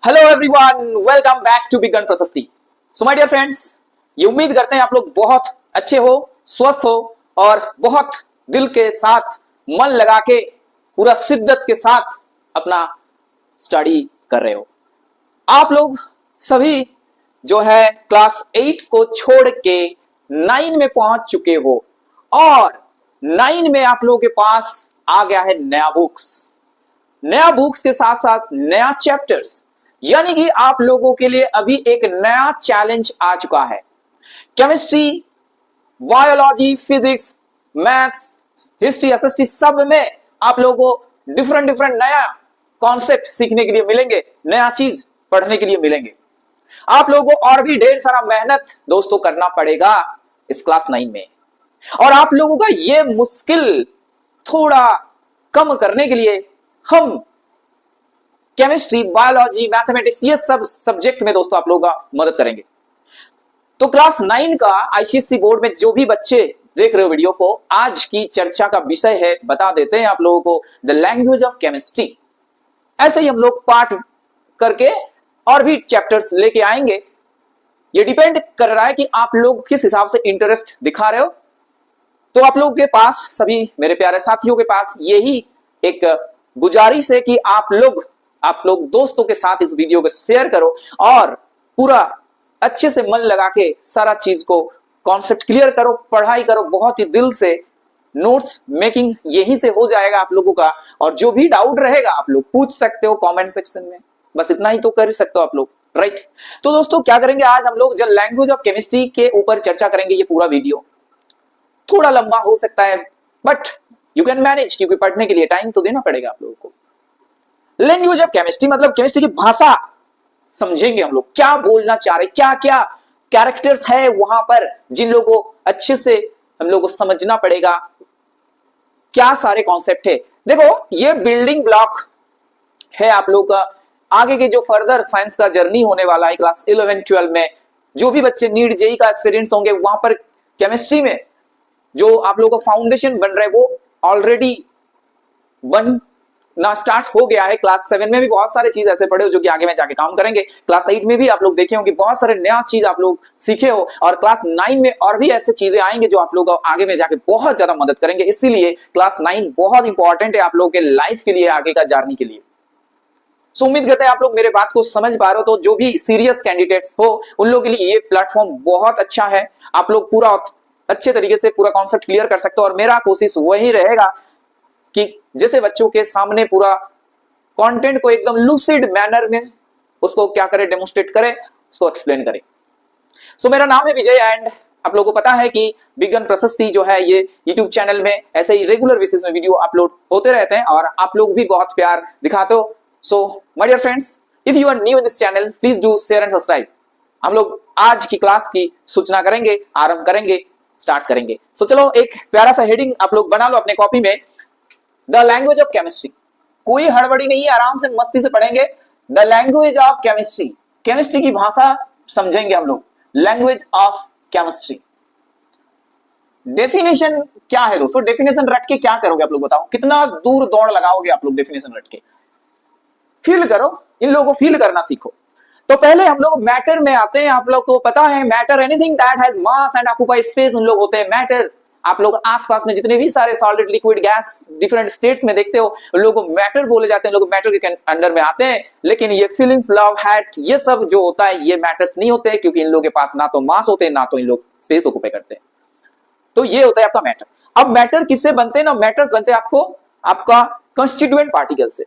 Hello everyone, welcome back to बिगन Prashasti. So my dear friends, ये उम्मीद करते हैं आप लोग बहुत अच्छे हो, स्वस्थ हो और बहुत दिल के साथ मन लगा के पूरा शिद्दत के साथ अपना स्टडी कर रहे हो। आप लोग सभी जो है क्लास 8 को छोड़ के 9 में पहुंच चुके हो और 9 में आप लोगों के पास आ गया है नया बुक्स के साथ साथ नया चैप्टर्स, यानी कि आप लोगों के लिए अभी एक नया चैलेंज आ चुका है। Chemistry, biology, physics, maths, history, SST सब में आप लोगों को डिफरेंट नया कॉन्सेप्ट सीखने के लिए मिलेंगे, नया चीज पढ़ने के लिए मिलेंगे। आप लोगों को और भी ढेर सारा मेहनत दोस्तों करना पड़ेगा इस क्लास 9 में, और आप लोगों का ये मुश्किल थोड़ा कम करने के लिए हम केमिस्ट्री, बायोलॉजी, मैथमेटिक्स ये सब सब्जेक्ट में दोस्तों आप लोगों का मदद करेंगे। तो क्लास 9 का आईसीएसई बोर्ड में जो भी बच्चे देख रहे हो वीडियो को, आज की चर्चा का विषय है, बता देते हैं आप लोगों को, द लैंग्वेज ऑफ केमिस्ट्री। ऐसे ही हम लोग पार्ट करके और भी चैप्टर्स लेके आएंगे। ये डिपेंड कर रहा है कि आप लोग किस हिसाब से इंटरेस्ट दिखा रहे हो। तो आप लोगों के पास, सभी मेरे प्यारे साथियों के पास यही एक गुजारिश है कि आप लोग दोस्तों के साथ इस वीडियो को शेयर करो और पूरा अच्छे से मन लगा के सारा चीज को कॉन्सेप्ट क्लियर करो, पढ़ाई करो बहुत ही दिल से। नोट्स मेकिंग यहीं से हो जाएगा आप लोगों का, और जो भी डाउट रहेगा आप लोग पूछ सकते हो कमेंट सेक्शन में। बस इतना ही तो कर सकते हो आप लोग, राइट। तो दोस्तों क्या करेंगे, आज हम लोग जो लैंग्वेज ऑफ केमिस्ट्री के ऊपर चर्चा करेंगे। ये पूरा वीडियो थोड़ा लंबा हो सकता है, बट यू कैन मैनेज, क्योंकि पढ़ने के लिए टाइम तो देना पड़ेगा आप लोगों को। लैंग्वेज ऑफ केमिस्ट्री मतलब केमिस्ट्री की भाषा समझेंगे हम लोग, क्या बोलना चाह रहे, क्या क्या कैरेक्टर्स है वहां पर जिन लोगों को अच्छे से हम लोग को समझना पड़ेगा, क्या सारे कॉन्सेप्ट है। देखो ये बिल्डिंग ब्लॉक है आप लोग का आगे के जो फर्दर साइंस का जर्नी होने वाला है। क्लास 11-12 में जो भी बच्चे नीट जेई का एक्सपीरियंस होंगे, वहां पर केमिस्ट्री में जो आप लोगों का फाउंडेशन बन रहा है वो ऑलरेडी बनना स्टार्ट हो गया है। क्लास 7 में भी बहुत सारे चीज ऐसे पढ़े हो जो कि आगे में जाके काम करेंगे। क्लास 8 में भी आप लोग देखे होंगे बहुत सारे नया चीज आप लोग सीखे हो, और क्लास 9 में और भी ऐसे चीजें आएंगे जो आप लोग आगे में जाके बहुत ज्यादा मदद करेंगे। इसीलिए क्लास 9 बहुत इंपॉर्टेंट है आप लोगों के लाइफ के लिए, आगे का जर्नी के लिए। सो उम्मीद करते हैं आप लोग मेरे बात को समझ पा रहे हो। तो जो भी सीरियस कैंडिडेट्स हो उन लोगों के लिए ये प्लेटफॉर्म बहुत अच्छा है। आप लोग पूरा अच्छे तरीके से पूरा कॉन्सेप्ट क्लियर कर सकते हो, और मेरा कोशिश वही रहेगा कि जैसे बच्चों के सामने पूरा कंटेंट को एकदम लूसिड मैनर में उसको क्या करे, डेमोन्स्ट्रेट करे, उसको एक्सप्लेन करे। सो मेरा नाम है विजय, एंड आप लोगों को पता है कि बिगन प्रशस्ति जो है ये यूट्यूब चैनल में ऐसे ही रेगुलर बेसिस में वीडियो अपलोड होते रहते हैं, और आप लोग भी बहुत प्यार दिखाते हो। So my dear friends, if you are new in this channel, please do share and subscribe. हम लोग आज की क्लास की सूचना करेंगे, आरंभ करेंगे, स्टार्ट करेंगे। सो चलो एक प्यारा सा हेडिंग आप लोग बना लो अपने कॉपी में, द लैंग्वेज ऑफ केमिस्ट्री। कोई हड़बड़ी नहीं है, आराम से मस्ती से पढ़ेंगे। The language of chemistry, chemistry की भाषा समझेंगे हम लोग। लैंग्वेज ऑफ केमिस्ट्री, डेफिनेशन क्या है दोस्तों? डेफिनेशन रट के क्या करोगे आप लोग बताओ? कितना दूर दौड़ लगाओगे आप लोग डेफिनेशन रट के? फील करो, इन लोगों को फील करना सीखो। तो पहले हम लोग मैटर में आते हैं। आप लोग को पता है matter anything that has mass and occupy space, उन लोग होते हैं मैटर। आप लोग आसपास में जितने भी सारे solid, liquid, gas different states में देखते हो, उन लोगों को मैटर बोले जाते हैं, लोग मैटर के अंडर में आते हैं। लेकिन ये फीलिंग्स, लव, हैट, ये सब जो होता है ये मैटर्स नहीं होते हैं, क्योंकि इन लोगों के पास ना तो मास होते हैं ना तो इन लोग स्पेस ऑक्यूपाई करते हैं। तो ये होता है आपका मैटर। अब मैटर किससे बनते हैं ना? मैटर्स बनते हैं आपका कॉन्स्टिट्यूएंट पार्टिकल से।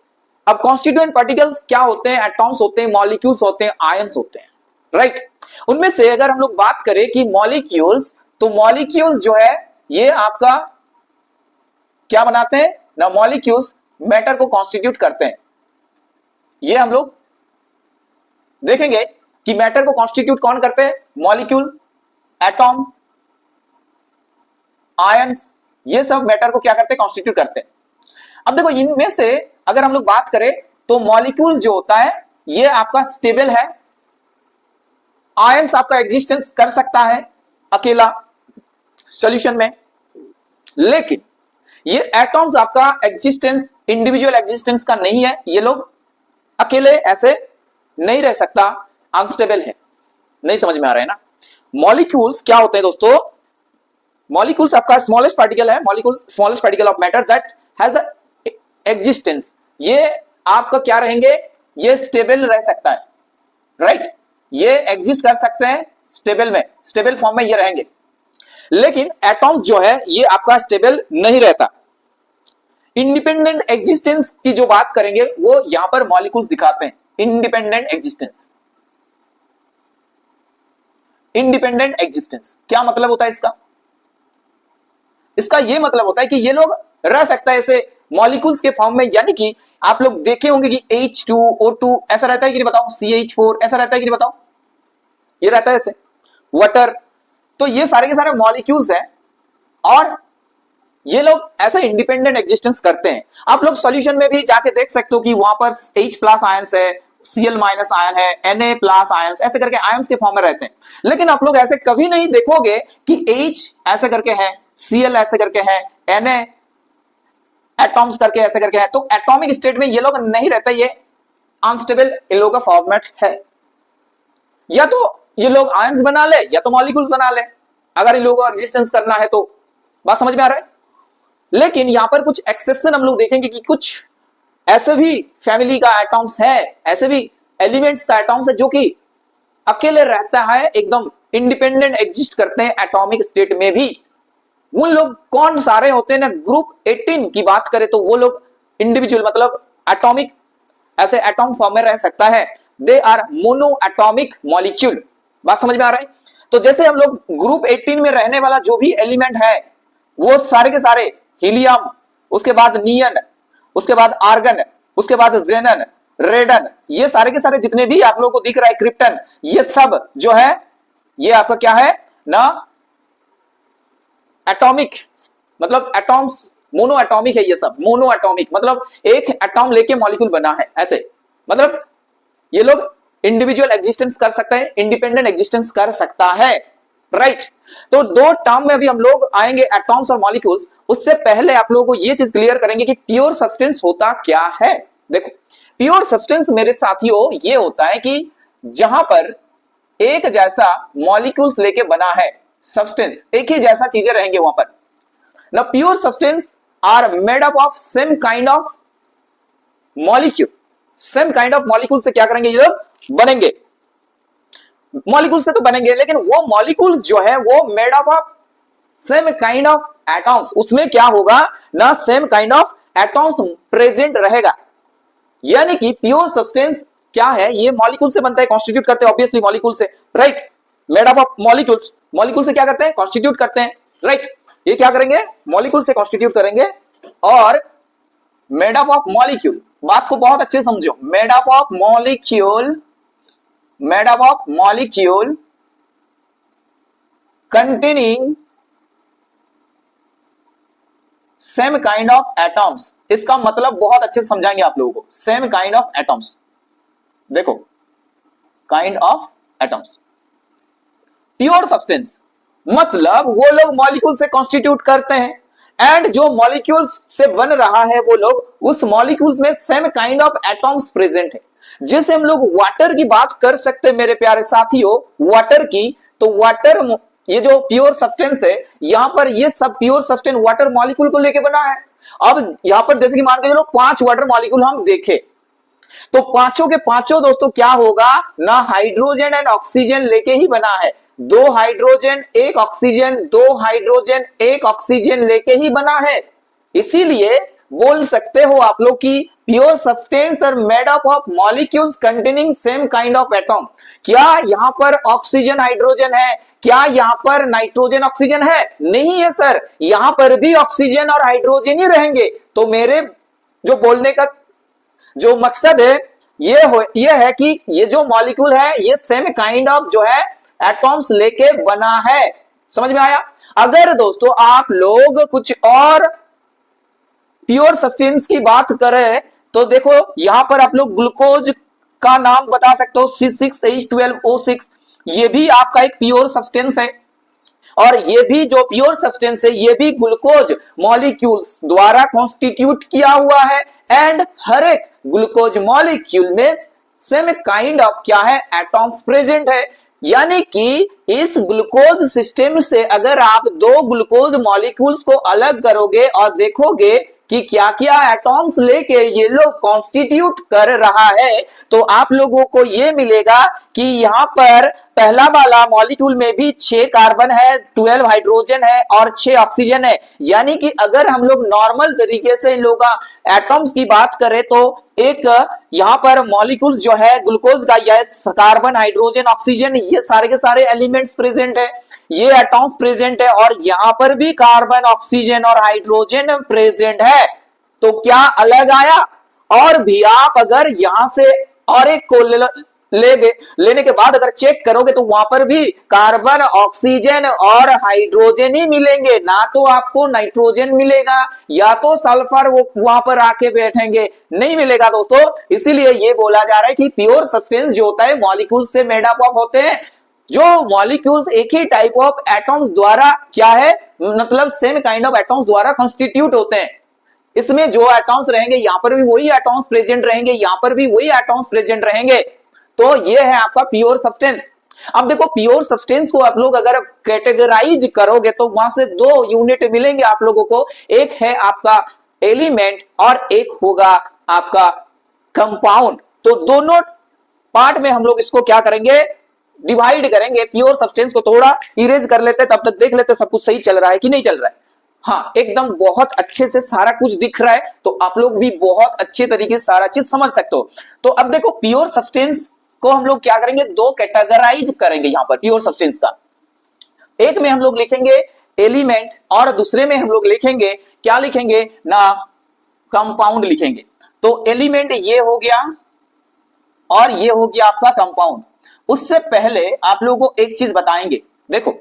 अब कॉन्स्टिट्यूएंट पार्टिकल्स क्या होते हैं? एटॉम्स होते हैं, मॉलिक्यूल्स होते हैं, आयंस होते हैं, राइट। उनमें से अगर हम लोग बात करें कि मॉलिक्यूल्स, तो मॉलिक्यूल्स जो है ये आपका क्या बनाते हैं ना? मॉलिक्यूल्स मैटर को कॉन्स्टिट्यूट करते हैं। ये हम लोग देखेंगे कि मैटर को कॉन्स्टिट्यूट कौन करते हैं? मॉलिक्यूल, एटॉम, आयंस, ये सब मैटर को क्या करते हैं? कॉन्स्टिट्यूट करते हैं। अब देखो इनमें से अगर हम लोग बात करें तो मॉलिक्यूल्स जो होता है ये आपका स्टेबल है। आयंस आपका एग्जिस्टेंस कर सकता है अकेला सॉल्यूशन में, लेकिन ये एटॉम्स आपका एग्जिस्टेंस इंडिविजुअल एग्जिस्टेंस का नहीं है। ये लोग अकेले ऐसे नहीं रह सकता, अनस्टेबल है। नहीं समझ में आ रहा है ना? मॉलिक्यूल्स क्या होते हैं दोस्तों? मॉलिक्यूल्स आपका स्मॉलेस्ट पार्टिकल है, molecules smallest particle of matter that has the existence. ये आपका क्या रहेंगे? ये स्टेबल रह सकता है, राइट? ये एग्जिस्ट कर सकते हैं स्टेबल में, स्टेबल फॉर्म में ये रहेंगे। लेकिन एटॉम्स जो है ये आपका स्टेबल नहीं रहता। इंडिपेंडेंट एग्जिस्टेंस की जो बात करेंगे वो यहां पर मॉलिक्यूल्स दिखाते हैं। इंडिपेंडेंट एग्जिस्टेंस, इंडिपेंडेंट एग्जिस्टेंस क्या मतलब होता है इसका? इसका ये मतलब होता है कि ये लोग रह सकता है ऐसे मॉलिक्यूल्स के फॉर्म में, यानी कि आप लोग देखे होंगे कि H2O2 ऐसा रहता है कि नहीं बताओ, CH4 ऐसा रहता है कि नहीं बताओ, ये रहता है ऐसे, वाटर। तो ये सारे के सारे मॉलिक्यूल्स हैं और ये लोग ऐसा इंडिपेंडेंट एग्जिस्टेंस करते हैं। आप लोग सॉल्यूशन में भी जाके देख सकते हो कि वहां पर H+ आयंस है, Cl- आयन है, Na+ आयंस, ऐसे करके आयंस के फॉर्म में रहते हैं। लेकिन आप लोग ऐसे कभी नहीं देखोगे कि H ऐसे करके है, Cl ऐसे करके है, Na एटॉम्स करके ऐसे करके है। तो एटॉमिक स्टेट में ये लोग नहीं रहता, ये अनस्टेबल इन लोगों का फॉर्मेट है। या तो ये लोग आयंस बना ले या तो मॉलिक्यूल्स बना ले, अगर इन लोगों को एग्जिस्टेंस करना है तो। बात समझ में आ रहा है? लेकिन यहां पर कुछ एक्सेप्शन हम लोग देखेंगे कि कुछ ऐसे भी फैमिली का एटॉम्स है, ऐसे भी एलिमेंट्स का एटॉम्स है जो कि अकेले रहता है, एकदम इंडिपेंडेंट एग्जिस्ट करते हैं एटॉमिक स्टेट में भी। उन लोग कौन सारे होते हैं ना, ग्रुप 18 की बात करें तो वो लोग इंडिविजुअल मतलब एटॉमिक ऐसे एटॉम फॉर्म में रह सकता है। They are monoatomic molecule. बात समझ में आ रहा है? तो जैसे हम लोग ग्रुप 18 में रहने वाला जो भी एलिमेंट है वो सारे के सारे हीलियम, उसके बाद नियन, उसके बाद आर्गन, उसके बाद जेनन, रेडन, ये सारे के सारे जितने भी आप लोगों को दिख रहा है, क्रिप्टन, ये सब जो है ये आपका क्या है ना, एटॉमिक मतलब एटॉम्स मोनो एटॉमिक है। ये सब मोनो एटॉमिक मतलब एक एटॉम लेके मॉलिक्यूल बना है, ऐसे मतलब ये लोग इंडिविजुअल एग्जिस्टेंस कर सकते हैं, इंडिपेंडेंट एग्जिस्टेंस कर सकता है, राइट? तो दो टर्म में भी हम लोग आएंगे, एटॉम्स और मॉलिक्यूल्स। उससे पहले आप लोगों को ये चीज क्लियर करेंगे कि प्योर सब्सटेंस होता क्या है। देखो, प्योर सब्सटेंस मेरे साथियों ये होता है कि जहां पर एक जैसा मॉलिक्यूल्स लेके बना है सब्सटेंस, एक ही जैसा चीजें रहेंगे वहां पर ना। Pure substance are made up of same kind of molecule. Same kind of molecule से क्या करेंगे ये लोग? बनेंगे। मॉलिक्यूल से तो बनेंगे, लेकिन वो मॉलिक्यूल्स जो है वो made up of same kind of atoms. उसमें क्या होगा ना, same kind of atoms present रहेगा। यानी कि प्योर सब्सटेंस क्या है, ये मॉलिक्यूल से बनता है, कॉन्स्टिट्यूट करते हैं ऑब्वियसली मॉलिक्यूल से, right? Made up of molecules, molecule से क्या करते हैं? कॉन्स्टिट्यूट करते हैं, राइट? ये क्या करेंगे? मॉलिक्यूल से कॉन्स्टिट्यूट करेंगे और मेड अप ऑफ मॉलिक्यूल। बात को बहुत अच्छे समझो, made up of molecule, made up of molecule containing same kind of atoms. इसका मतलब बहुत अच्छे से समझाएंगे आप लोगों को। सेम काइंड ऑफ एटॉम्स, देखो kind of atoms. Pure substance मतलब वो लोग मॉलिक्यूल से कॉन्स्टिट्यूट करते हैं एंड जो मॉलिक्यूल्स से बन रहा है वो लोग उस मॉलिक्यूल्स में same kind of atoms present है। जैसे हम लोग वाटर की बात कर सकते हैं मेरे प्यारे साथियों, वाटर की, तो वाटर ये जो प्योर सब्सटेंस है यहां पर ये सब प्योर सब्सटेंस वाटर मॉलिक्यूल को लेके बना है। अब यहां पर जैसे कि मान के चलो 5 वाटर मॉलिक्यूल हम देखें तो पांचों के पांचों दोस्तों क्या होगा ना, हाइड्रोजन एंड ऑक्सीजन लेके ही बना है। 2 हाइड्रोजन 1 ऑक्सीजन, 2 हाइड्रोजन 1 ऑक्सीजन लेके ही बना है। इसीलिए बोल सकते हो आप लोग कि pure substance are made up of molecules containing same kind of atom. क्या यहां पर ऑक्सीजन हाइड्रोजन है? क्या यहां पर नाइट्रोजन ऑक्सीजन है? नहीं है सर, यहां पर भी ऑक्सीजन और हाइड्रोजन ही रहेंगे। तो मेरे जो बोलने का जो मकसद है ये है कि ये जो मॉलिक्यूल है ये सेम काइंड ऑफ जो है एटॉम्स लेके बना है। समझ में आया? अगर दोस्तों आप लोग कुछ और प्योर सब्सटेंस की बात करें तो देखो यहां पर आप लोग ग्लूकोज का नाम बता सकते हो, C6H12O6, ये भी आपका एक प्योर सब्सटेंस है। और ये भी जो प्योर सब्सटेंस है ये भी ग्लूकोज मॉलिक्यूल्स द्वारा कॉन्स्टिट्यूट किया हुआ है एंड हर एक ग्लूकोज मॉलिक्यूल में सेम काइंड ऑफ क्या है एटॉम्स प्रेजेंट है। यानी कि इस ग्लूकोज सिस्टम से अगर आप दो ग्लूकोज मॉलिक्यूल्स को अलग करोगे और देखोगे कि क्या क्या एटॉम्स लेके ये लोग कॉन्स्टिट्यूट कर रहा है, तो आप लोगों को ये मिलेगा कि यहां पर पहला वाला मॉलिक्यूल में भी 6 कार्बन है, 12 हाइड्रोजन है और 6 ऑक्सीजन है। यानी कि अगर हम लोग नॉर्मल तरीके से इन लोगों का एटॉम्स की बात करें तो एक यहां पर मॉलिक्यूल्स जो है ग्लूकोज का, यह कार्बन हाइड्रोजन ऑक्सीजन ये सारे के सारे एलिमेंट्स प्रेजेंट है, ये एटॉम्स प्रेजेंट है और यहां पर भी कार्बन ऑक्सीजन और हाइड्रोजन प्रेजेंट है। तो क्या अलग आया? और भी आप अगर यहां से और एक को लेने के बाद अगर चेक करोगे तो वहां पर भी कार्बन ऑक्सीजन और हाइड्रोजन ही मिलेंगे, ना तो आपको नाइट्रोजन मिलेगा या तो सल्फर वो वहां पर आके बैठेंगे, नहीं मिलेगा दोस्तों। इसीलिए ये बोला जा रहा है कि प्योर सब्सटेंस जो होता है मॉलिक्यूल से मेड अप होते हैं, जो मॉलिक्यूल्स एक ही टाइप ऑफ एटॉम्स द्वारा क्या है मतलब सेम काइंड ऑफ एटॉम्स द्वारा कॉन्स्टिट्यूट होते हैं। इसमें जो एटॉम्स रहेंगे यहां पर भी वही एटॉम्स प्रेजेंट रहेंगे, यहां पर भी वही एटॉम्स प्रेजेंट रहेंगे। तो ये है आपका प्योर सब्सटेंस। अब देखो प्योर सब्सटेंस को आप लोग अगर कैटेगराइज करोगे तो वहां से 2 यूनिट मिलेंगे आप लोगों को, एक है आपका एलिमेंट और एक होगा आपका कंपाउंड। तो दोनों पार्ट में हम लोग इसको क्या करेंगे डिवाइड करेंगे। प्योर सब्सटेंस को थोड़ा इरेज कर लेते, तब तक देख लेते सब कुछ सही चल रहा है कि नहीं चल रहा है। हाँ एकदम बहुत अच्छे से सारा कुछ दिख रहा है, तो आप लोग भी बहुत अच्छे तरीके से सारा चीज समझ सकते हो। तो अब देखो प्योर सब्सटेंस को हम लोग क्या करेंगे 2 कैटेगराइज करेंगे यहां पर प्योर सब्सटेंस का। एक में हम लोग लिखेंगे एलिमेंट और दूसरे में हम लोग लिखेंगे क्या लिखेंगे ना कंपाउंड लिखेंगे। तो एलिमेंट ये हो गया और ये हो गया आपका कंपाउंड। उससे पहले आप लोगों को एक चीज बताएंगे, देखो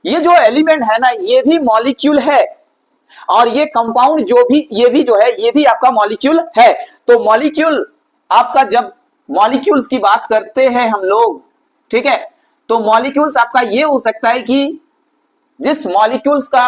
ये जो एलिमेंट है ना ये भी मॉलिक्यूल है और ये कंपाउंड जो भी ये भी जो है ये भी आपका मॉलिक्यूल है। तो मॉलिक्यूल आपका जब मॉलिक्यूल्स की बात करते हैं हम लोग, ठीक है, तो मॉलिक्यूल्स आपका ये हो सकता है कि जिस मॉलिक्यूल्स का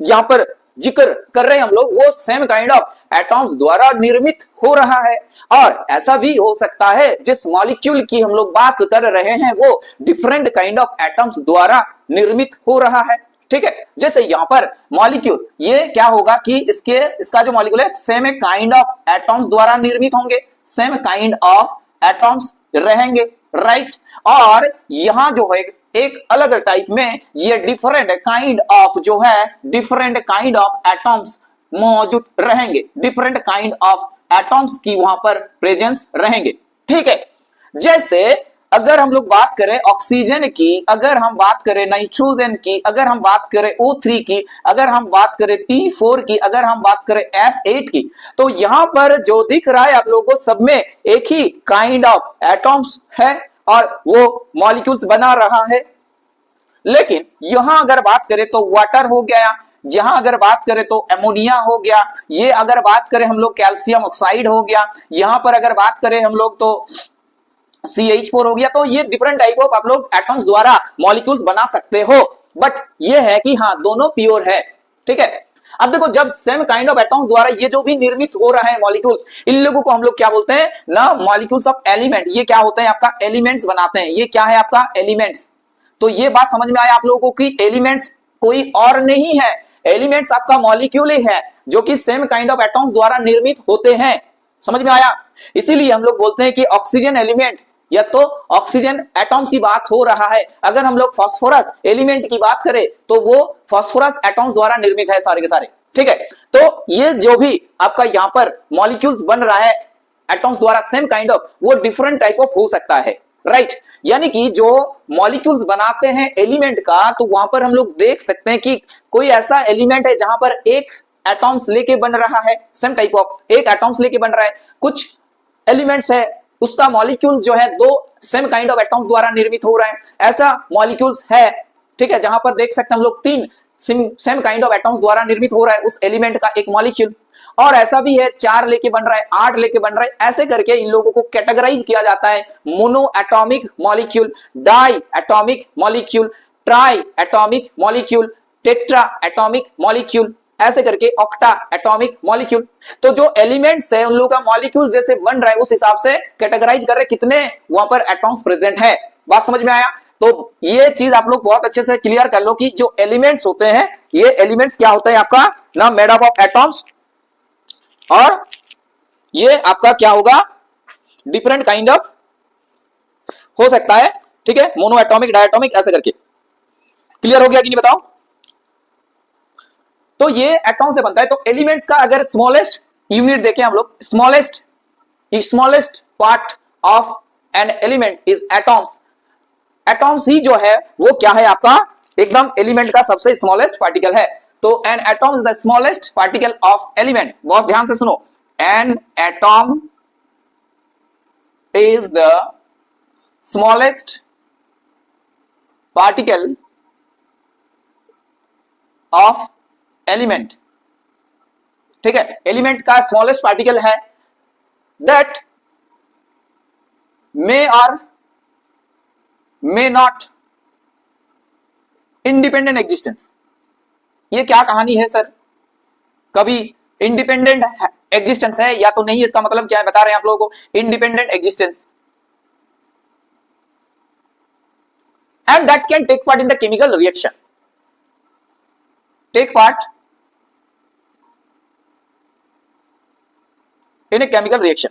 यहां पर जिक्र कर रहे हैं हम लोग वो सेम काइंड ऑफ एटॉम्स द्वारा निर्मित हो रहा है, और ऐसा भी हो सकता है जिस मॉलिक्यूल की हम लोग बात कर रहे हैं वो डिफरेंट काइंड ऑफ एटॉम्स द्वारा निर्मित हो रहा है। ठीक है, जैसे यहां पर मॉलिक्यूल ये क्या होगा कि इसका जो मॉलिक्यूल है सेम काइंड ऑफ एटॉम्स द्वारा निर्मित होंगे, सेम काइंड ऑफ एटॉम्स रहेंगे, राइट। और यहां जो है एक अलग टाइप में ये डिफरेंट काइंड ऑफ जो है डिफरेंट काइंड ऑफ एटॉम्स मौजूद रहेंगे, डिफरेंट काइंड ऑफ एटॉम्स की वहां पर प्रेजेंस रहेंगे। ठीक है, जैसे अगर हम लोग बात करें ऑक्सीजन की, अगर हम बात करें नाइट्रोजन की, अगर हम बात करें O3 की, अगर हम बात करें P4 की, अगर हम बात करें S8 की, तो यहां पर जो दिख रहा है आप लोगों को सब में एक ही काइंड ऑफ एटॉम्स है और वो मॉलिक्यूल्स बना रहा है। लेकिन यहां अगर बात करें तो वाटर हो गया, यहां अगर बात करें तो एमोनिया हो गया, ये अगर बात करें हम लोग कैल्शियम ऑक्साइड हो गया, यहां पर अगर बात करें हम लोग तो CH4 हो गया। तो ये डिफरेंट टाइप ऑफ आप लोग एटॉम्स द्वारा मॉलिक्यूल्स बना सकते हो, बट ये है कि हाँ दोनों प्योर है। ठीक है, अब देखो जब सेम काइंड ऑफ एटॉम्स द्वारा ये जो भी निर्मित हो रहा है मॉलिक्यूल्स, इन लोगों को हम लोग क्या बोलते हैं ना मॉलिक्यूल्स ऑफ एलिमेंट। ये क्या होते हैं आपका एलिमेंट्स बनाते हैं, ये क्या है आपका एलिमेंट्स। तो ये बात समझ में आया आप लोगों को कि एलिमेंट्स कोई और नहीं है, एलिमेंट्स आपका मॉलिक्यूल ही है जो कि सेम काइंड ऑफ एटॉम्स द्वारा निर्मित होते हैं। समझ में आया? इसीलिए हम लोग बोलते हैं कि ऑक्सीजन एलिमेंट या तो ऑक्सीजन एटॉम्स की बात हो रहा है, अगर हम लोग फास्फोरस एलिमेंट की बात करें तो वो फास्फोरस एटॉम्स द्वारा निर्मित है सारे के सारे। ठीक है, तो ये जो भी आपका यहाँ पर मॉलिक्यूल्स बन रहा है एटॉम्स द्वारा सेम काइंड ऑफ, वो डिफरेंट टाइप ऑफ हो सकता है, राइट। यानी कि जो मॉलिक्यूल्स बनाते हैं एलिमेंट का, तो वहां पर हम लोग देख सकते हैं कि कोई ऐसा एलिमेंट है जहां पर एक एटॉम्स लेके बन रहा है, सेम टाइप ऑफ एक एटॉम्स लेके बन रहा है। कुछ एलिमेंट्स है उसका मॉलिक्यूल्स जो है 2 सेम काइंड ऑफ एटॉम्स द्वारा निर्मित हो रहा है, ऐसा मॉलिक्यूल्स है। ठीक है, जहां पर देख सकते हैं हम लोग 3 सेम काइंड ऑफ एटॉम्स द्वारा निर्मित हो रहा है उस एलिमेंट का एक मॉलिक्यूल, और ऐसा भी है 4 लेके बन रहा है, 8 लेके बन रहा है। ऐसे करके इन लोगों को कैटेगराइज किया जाता है, monoatomic molecule, diatomic molecule, triatomic molecule, tetraatomic molecule, ऐसे करके ऑक्टा एटॉमिक मॉलिक्यूल। तो जो एलिमेंट्स है उन लोगों का मॉलिक्यूल जैसे बन रहा है उस हिसाब से कैटेगराइज कर रहे हैं कितने वहां पर एटॉम्स प्रेजेंट है। बात समझ में आया? तो ये चीज आप लोग बहुत अच्छे से क्लियर कर लो कि जो एलिमेंट्स होते हैं ये एलिमेंट्स क्या होते हैं आपका ना, मेड अप ऑफ एटॉम्स, और ये आपका क्या होगा, डिफरेंट काइंड ऑफ हो सकता है, ठीक है, मोनो एटॉमिक, डायटॉमिक, ऐसे करके। क्लियर हो गया कि नहीं बताओ? तो ये एटॉम से बनता है। तो एलिमेंट्स का अगर स्मॉलेस्ट यूनिट देखें हम लोग, smallest part of an element is atoms. Atoms ही जो है वो क्या है आपका, एकदम एलिमेंट का सबसे स्मॉलेस्ट पार्टिकल है। तो an atom is the smallest particle of element. बहुत ध्यान से सुनो, an atom is the smallest particle of element. ठीक है, एलिमेंट का स्मॉलेस्ट पार्टिकल है that may or may not independent existence. ये क्या कहानी है सर, कभी इंडिपेंडेंट एग्जिस्टेंस है या तो नहीं, इसका मतलब क्या है बता रहे हैं आप लोगों को, independent existence, and that can take part in the chemical reaction, take part in a chemical reaction.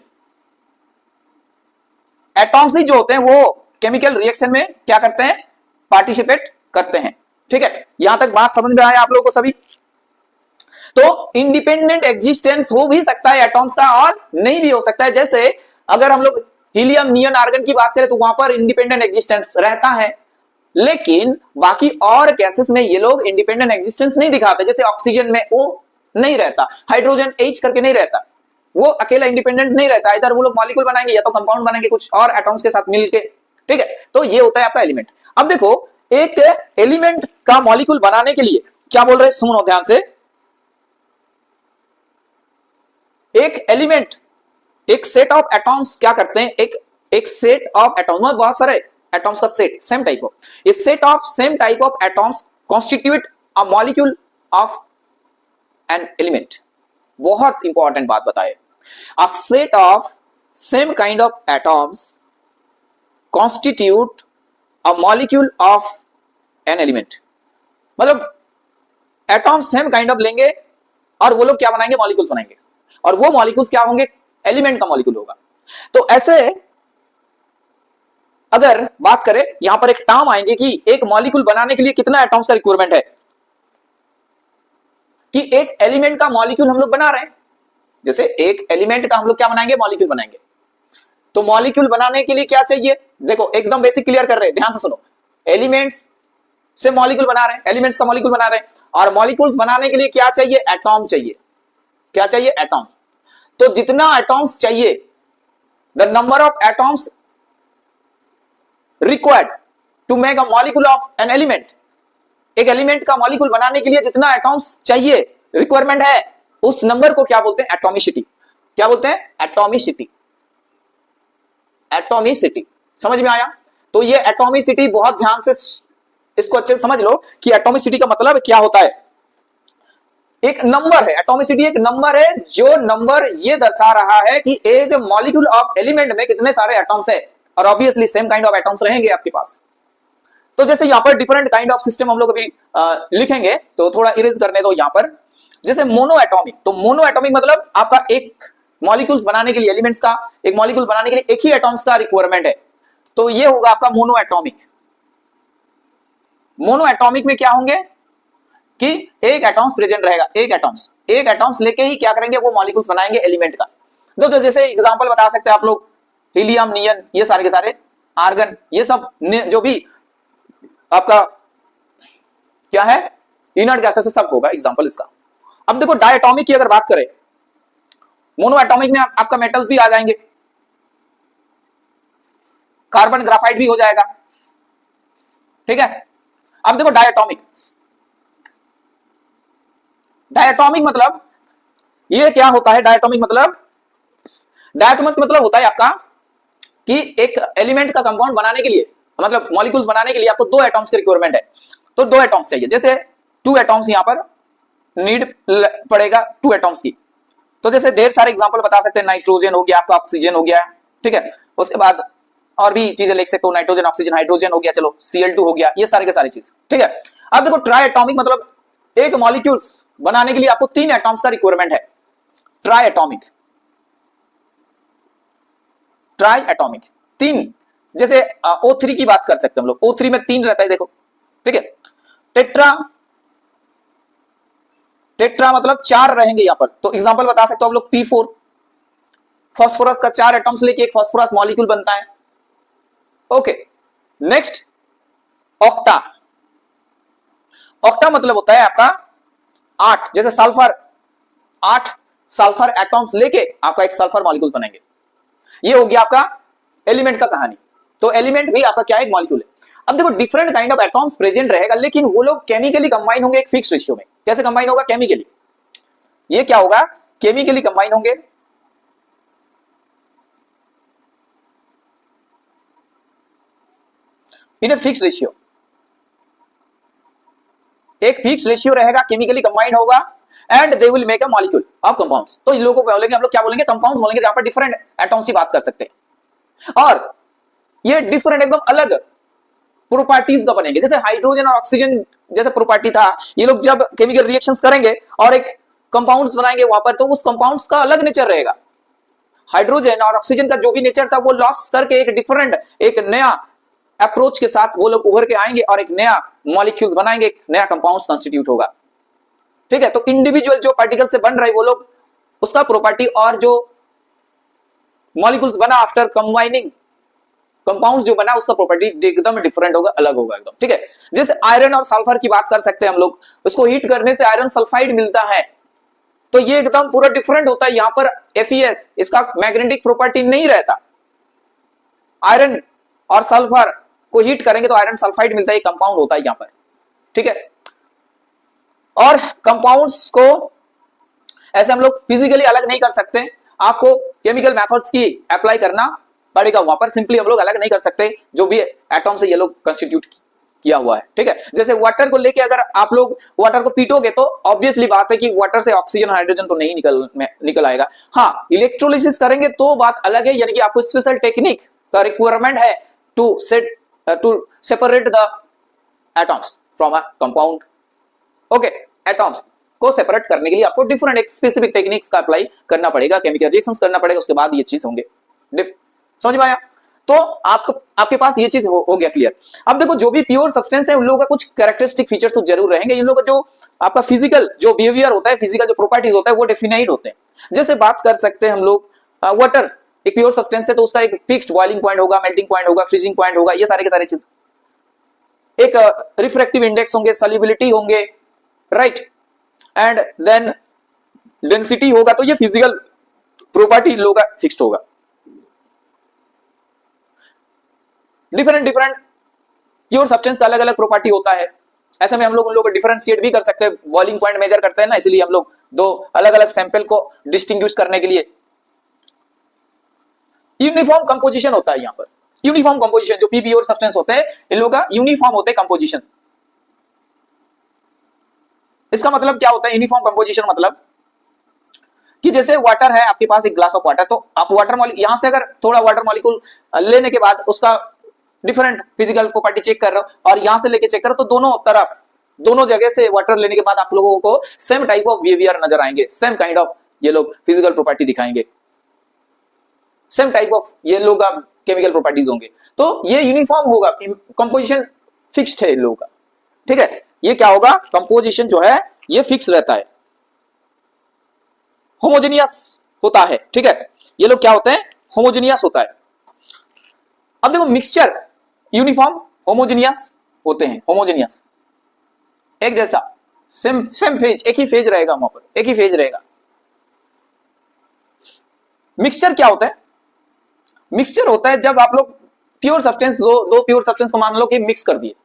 Atoms ही जो होते हैं वो केमिकल रिएक्शन में क्या करते हैं, पार्टिसिपेट करते हैं। ठीक है, यहां तक बात समझ में आया आप लोगों को सभी? तो इंडिपेंडेंट एग्जिस्टेंस हो भी सकता है एटॉम्स का और नहीं भी हो सकता है। जैसे अगर हम लोग हीलियम, नियन, आर्गन की बात करें तो वहां पर इंडिपेंडेंट एग्जिस्टेंस रहता है, लेकिन बाकी और गैसेस में ये लोग इंडिपेंडेंट एग्जिस्टेंस नहीं दिखाते। जैसे ऑक्सीजन में वो नहीं रहता, हाइड्रोजन H करके नहीं रहता, वो अकेला इंडिपेंडेंट नहीं रहता, इधर वो लोग मॉलिक्यूल बनाएंगे या तो कंपाउंड बनाएंगे कुछ और एटॉम्स के साथ मिलके। ठीक है, तो ये होता है आपका एलिमेंट। अब देखो एक एलिमेंट का मॉलिक्यूल बनाने के लिए क्या बोल रहे हैं, सुनो ध्यान से। एक एलिमेंट, एक सेट ऑफ एटॉम्स क्या करते हैं, एक सेट ऑफ एटॉम्स, बहुत सारे एटॉम्स का सेट, सेम टाइप ऑफ, ये set of same type of atoms constitute a molecule of an element. बहुत इंपॉर्टेंट बात बताए, a set of same kind of atoms constitute a molecule of an element। मतलब atom same kind of लेंगे और वो लोग क्या बनाएंगे, मॉलिक्यूल्स बनाएंगे, और वो मॉलिक्यूल्स क्या होंगे, एलिमेंट का मॉलिक्यूल होगा। तो ऐसे अगर बात करें यहां पर एक टर्म आएंगे कि एक मॉलिक्यूल बनाने के लिए कितना एटॉम्स का रिक्वायरमेंट है, कि एक एलिमेंट का मॉलिक्यूल हम लोग बना रहे हैं, जैसे एक एलिमेंट का हम लोग क्या बनाएंगे, मॉलिक्यूल बनाएंगे। तो मॉलिक्यूल बनाने के लिए क्या चाहिए, देखो एकदम बेसिक क्लियर कर रहे हैं, ध्यान से सुनो। एलिमेंट्स से मॉलिक्यूल बना रहे हैं, एलिमेंट्स का मॉलिक्यूल बना रहे हैं, और मॉलिक्यूल्स बनाने के लिए क्या चाहिए, एटॉम चाहिए। क्या चाहिए, एटॉम। तो जितना एटॉम्स चाहिए, the number of atoms required to make a molecule of an element, एक एलिमेंट का मॉलिक्यूल बनाने के लिए जितना एटॉम्स चाहिए, रिक्वायरमेंट है, उस नंबर को क्या बोलते हैं, एटॉमिसिटी। क्या बोलते हैं, एटॉमिसिटी। एटॉमिसिटी समझ में आया? तो ये एटॉमिसिटी बहुत ध्यान से इसको अच्छे से समझ लो कि एटॉमिसिटी का मतलब क्या होता है। एक नंबर है, एटॉमिसिटी एक नंबर है, जो नंबर ये दर्शा रहा है कि एक मॉलिक्यूल ऑफ एलिमेंट में कितने सारे एटॉम्स है, और obviously same kind of atoms रहेंगे आपके पास। तो जैसे यहां पर डिफरेंट काइंड ऑफ सिस्टम हम लोग अभी लिखेंगे, तो थोड़ा इरेज करने दो यहां पर। जैसे मोनो एटॉमिक, तो मोनो एटॉमिक मतलब आपका एक मॉलिक्यूल्स बनाने के लिए, एलिमेंट्स का एक मॉलिक्यूल बनाने के लिए एक ही एटॉम्स का रिक्वायरमेंट है, तो ये होगा आपका मोनो एटॉमिक। मोनो एटॉमिक में क्या होंगे कि एक एटॉम्स प्रेजेंट रहेगा, एक एटॉम्स लेके ही क्या करेंगे, वो मॉलिक्यूल्स बनाएंगे एलिमेंट का। तो जैसे एग्जांपल बता सकते हैं आप लोग, हीलियम, नियन, ये सारे के सारे, आर्गन, ये सब जो भी आपका क्या है, इनर्ट गैसेस, सब होगा एग्जांपल इसका। अब देखो डायटॉमिक की अगर बात करें, मोनो एटॉमिक में आपका मेटल्स भी आ जाएंगे, कार्बन ग्राफाइट भी हो जाएगा। ठीक है, अब देखो डायटॉमिक, डायटॉमिक मतलब ये क्या होता है, डायटॉमिक मतलब होता है आपका कि एक एलिमेंट का कंपाउंड बनाने के लिए, मतलब मॉलिक्यूल्स बनाने के लिए आपको दो एटॉम्स की रिक्वायरमेंट है, तो दो एटॉम्स चाहिए। जैसे टू एटॉम्स यहां पर नीड पड़ेगा 2 एटॉम्स की। तो जैसे ढेर सारे एग्जांपल बता सकते हैं, नाइट्रोजन हो गया, आपका ऑक्सीजन हो गया, ठीक है। उसके बाद और भी चीजें लिख सकते हो, नाइट्रोजन, ऑक्सीजन, हाइड्रोजन हो गया, चलो Cl2 हो गया, ये सारे के सारी चीज, ठीक है। अब देखो ट्राई एटॉमिक मतलब एक मॉलिक्यूल्स बनाने के लिए आपको 3 एटॉम्स का रिक्वायरमेंट है। ट्राई एटॉमिक, ट्राई एटॉमिक 3, जैसे O3 की बात कर सकते हैं हम लोग, O3 में 3 रहता है देखो, ठीक है। टेट्रा, टेट्रा मतलब 4 रहेंगे यहां पर, तो एग्जांपल बता सकते हो हम लोग P4, फास्फोरस का 4 एटॉम्स लेके एक फास्फोरस मॉलिक्यूल बनता है। ओके, नेक्स्ट ऑक्टा, ऑक्टा मतलब होता है आपका 8, जैसे सल्फर, 8 सल्फर एटॉम्स लेके आपका एक सल्फर मॉलिक्यूल बनाएंगे। ये हो गया आपका एलिमेंट का कहानी। तो एलिमेंट भी आपका क्या है, एक मॉलिक्यूल है। अब देखो different kind of atoms present रहेगा, लेकिन वो लोग केमिकली कंबाइन होंगे एक फिक्स रेशियो में। कैसे कंबाइन होगा, केमिकली, ये क्या होगा, केमिकली कंबाइन होंगे इन ए फिक्स रेशियो, एक फिक्स रेशियो रहेगा, केमिकली कंबाइंड होगा, and they will make a molecule of compounds. तो इन लोगों को बोलेंगे हम लोग, क्या बोलेंगे, कंपाउंड्स बोलेंगे, जहां पर डिफरेंट एटॉम्स की बात कर सकते हैं और ये डिफरेंट एकदम अलग प्रॉपर्टीज का बनेंगे। जैसे हाइड्रोजन और ऑक्सीजन जैसे प्रॉपर्टी था, ये लोग जब केमिकल रिएक्शंस करेंगे और एक कंपाउंड्स बनाएंगे वहां पर, तो उस कंपाउंड्स का अलग नेचर रहेगा। हाइड्रोजन और ऑक्सीजन का जो भी नेचर था वो लॉस करके एक डिफरेंट, एक नया अप्रोच के साथ वो लोग उभर के आएंगे और एक नया मॉलिक्यूल्स बनाएंगे, एक नया कंपाउंड्स कंस्टिट्यूट होगा, ठीक है। तो इंडिविजुअल जो पार्टिकल से बन रहे वो लोग उसका प्रॉपर्टी और जो मॉलिक्यूल्स बना आफ्टर कंबाइनिंग कंपाउंड्स जो बना उसका प्रॉपर्टी एकदम डिफरेंट होगा, अलग होगा एकदम, ठीक है। जैसे आयरन और सल्फर की बात कर सकते हैं हम लोग, उसको हीट करने से आयरन सल्फाइड मिलता है, तो ये एकदम पूरा डिफरेंट होता है। यहां पर FeS इसका मैग्नेटिक प्रॉपर्टी नहीं रहता। आयरन और सल्फर को हीट करेंगे तो आयरन सल्फाइड मिलता है, कंपाउंड होता है यहां पर, ठीक है। और कंपाउंड्स को ऐसे हम लोग फिजिकली अलग नहीं कर सकते, आपको केमिकल मेथड्स की अप्लाई करना पड़ेगा। वहां पर सिंपली हम लोग अलग नहीं कर सकते, जो भी एटॉम से ये लोग कंस्टिट्यूट किया हुआ है, ठीक है। जैसे वाटर को लेके अगर आप लोग वाटर को पीटोगे तो ऑब्वियसली बात है कि वाटर से ऑक्सीजन हाइड्रोजन तो नहीं निकल आएगा। हाँ, इलेक्ट्रोलिसिस करेंगे तो बात अलग है, यानी कि आपको स्पेशल टेक्निक का रिक्वायरमेंट है to separate the atoms from a compound. Okay, atoms को सेपरेट करने के लिए आपको डिफरेंट एक स्पेसिफिक टेक्निक्स का अप्लाई करना पड़ेगा, केमिकल रिएक्शंस करना पड़ेगा, उसके बाद ये चीज होंगे। समझ में आया? तो आपके पास ये चीज हो गया क्लियर। अब देखो जो भी प्योर सब्सटेंस है उन लोगों का कुछ कैरेक्टरिस्टिक फीचर्स तो जरूर रहेंगे। इन लोगों का जो आपका फिजिकल जो बिहेवियर होता है, फिजिकल जो प्रॉपर्टीज होता है वो डेफिनाइट होते हैं। जैसे बात कर सकते हैं हम लोग वाटर एक प्योर सब्सटेंस है तो उसका एक फिक्स्ड बॉइलिंग पॉइंट होगा, मेल्टिंग पॉइंट होगा, फ्रीजिंग पॉइंट होगा, ये सारे के सारे चीज। एक रिफ्रैक्टिव इंडेक्स होंगे, सॉल्युबिलिटी होंगे, राइट, एंड देन डेंसिटी होगा। तो ये फिजिकल प्रॉपर्टी इन लोगों का फिक्स्ड होगा। डिफरेंट प्योर सब्सटेंस का अलग अलग प्रॉपर्टी होता है। ऐसे में हम लोग उन लोगों को डिफरेंशिएट भी कर सकते हैं, बॉइलिंग पॉइंट मेजर करते हैं ना, इसलिए हम लोग दो अलग अलग सैंपल को डिस्टिंग्विश करने के लिए यूनिफॉर्म कंपोजिशन होता है। यहां पर यूनिफॉर्म कंपोजिशन जो प्योर सब्सटेंस होते हैं इन लोगों का यूनिफॉर्म होते हैं कंपोजिशन। इसका मतलब क्या होता है यूनिफॉर्म कंपोजिशन? मतलब कि जैसे वाटर है आपके पास, एक ग्लास ऑफ वाटर, तो आप वाटर मॉलिक्यूल यहां से अगर थोड़ा वाटर मॉलिक्यूल लेने के बाद उसका डिफरेंट फिजिकल प्रॉपर्टी चेक कर रहे हो और यहां से लेके चेक कर रहे हो, तो दोनों तरफ दोनों जगह से वाटर लेने के बाद आप लोगों को सेम टाइप ऑफ बिहेवियर नजर आएंगे, सेम काइंड ऑफ ये लोग फिजिकल प्रॉपर्टी दिखाएंगे, सेम टाइप ऑफ ये लोग केमिकल प्रॉपर्टीज होंगे। तो ये यूनिफॉर्म होगा, कंपोजिशन फिक्स्ड है इन लोगों का, ठीक है। ये क्या होगा, कंपोजिशन जो है ये फिक्स रहता है, होमोजेनियस होता है, ठीक है। ये लोग क्या होते हैं, होमोजेनियस होता है। अब देखो मिक्सचर यूनिफॉर्म होमोजेनियस होते हैं, होमोजेनियस एक जैसा, सेम फेज, एक ही फेज रहेगा वहां पर, एक ही फेज रहेगा। मिक्सचर क्या होता है? मिक्सचर होता है जब आप लोग प्योर सब्सटेंस दो प्योर सब्सटेंस को मान लो कि मिक्स कर दिए,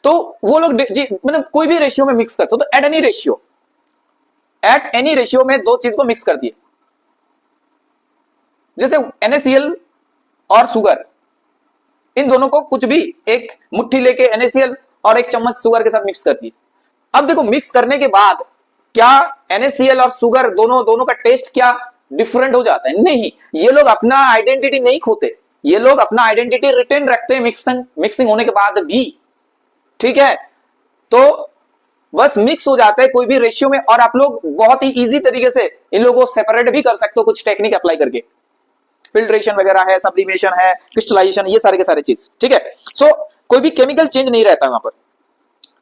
तो वो लोग मतलब कोई भी रेशियो में मिक्स कर सकते, तो एट एनी रेशियो में दो चीज को मिक्स कर दिए। जैसे NaCl और शुगर, इन दोनों को कुछ भी एक मुट्ठी लेके NaCl और एक चम्मच शुगर के साथ मिक्स कर दिए। अब देखो मिक्स करने के बाद क्या NaCl और शुगर दोनों का टेस्ट क्या डिफरेंट हो जाता है? नहीं, ये लोग अपना आइडेंटिटी नहीं खोते, ये लोग अपना आइडेंटिटी रिटेन रखते हैं मिक्सिंग होने के बाद भी। ठीक है, तो बस मिक्स हो जाता है कोई भी रेशियो में, और आप लोग बहुत ही इजी तरीके से इन लोगों को सेपरेट भी कर सकते हो कुछ टेक्निक अप्लाई करके। फिल्ट्रेशन वगैरह है, सब्लिमेशन है, क्रिस्टलाइजेशन, ये सारे के सारे चीज। ठीक है, सो कोई भी केमिकल चेंज नहीं रहता वहां पर,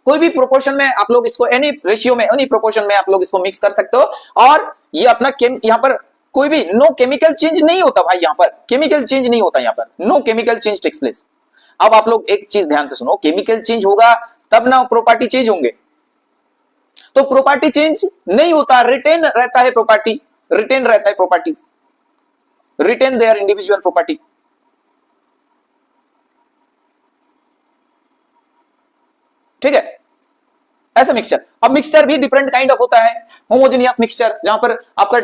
कोई भी प्रोपोर्शन में आप लोग इसको एनी रेशियो में एनी प्रोपोर्शन में आप लोग इसको मिक्स कर सकते हो। और ये अपना यहां पर कोई भी नो केमिकल चेंज नहीं होता भाई, यहां पर केमिकल चेंज नहीं होता, यहां पर no chemical change takes place. अब आप लोग एक चीज ध्यान से सुनो, केमिकल चेंज होगा तब ना प्रॉपर्टी चेंज होंगे, तो प्रॉपर्टी चेंज नहीं होता, रिटेन रहता है प्रॉपर्टी, रिटेन रहता है properties, retain their individual property. ठीक है, ऐसा मिक्सचर। अब मिक्सचर भी डिफरेंट काइंड ऑफ होता है, होमोजेनियस मिक्सचर जहां पर आपका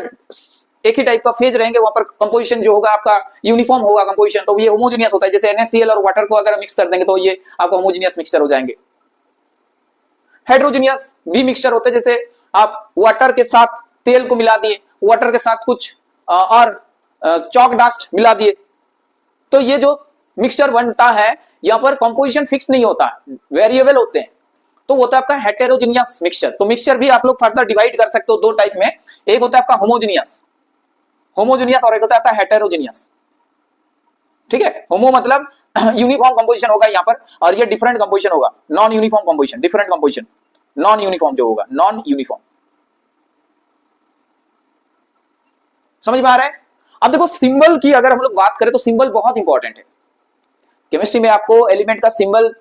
एक ही टाइप का फेज रहेंगे, वहां पर कंपोजिशन जो होगा आपका यूनिफॉर्म होगा कंपोजिशन, तो ये होमोजेनियस होता है। जैसे NaCl और वाटर को अगर मिक्स कर देंगे तो ये आपका होमोजेनियस मिक्सचर हो जाएंगे। हेड्रोजेनियस भी मिक्सचर होते हैं, जैसे आप वाटर के साथ तेल को मिला दिए, वाटर के साथ कुछ और चॉक डस्ट मिला दिए, तो ये जो मिक्सचर बनता है यहां पर कंपोजिशन फिक्स नहीं होता, वेरिएबल होते हैं, तो होता है आपका हेटेरोजेनियस मिक्सचर। तो मिक्सचर भी आप लोग फर्दर डिवाइड कर सकते हो दो टाइप में, एक होता है आपका होमोजेनियस और एक होता है आपका हेटेरोजेनियस। ठीक है, होमो मतलब यूनिफॉर्म कंपोजिशन होगा यहां पर, और ये डिफरेंट कंपोजिशन होगा, non uniform composition, different composition, non uniform जो होगा, नॉन यूनिफॉर्म। समझ में आ रहा है? अब देखो सिंबल की अगर हम लोग बात करें तो सिंबल बहुत इंपॉर्टेंट है केमिस्ट्री में। आपको एलिमेंट का सिंबल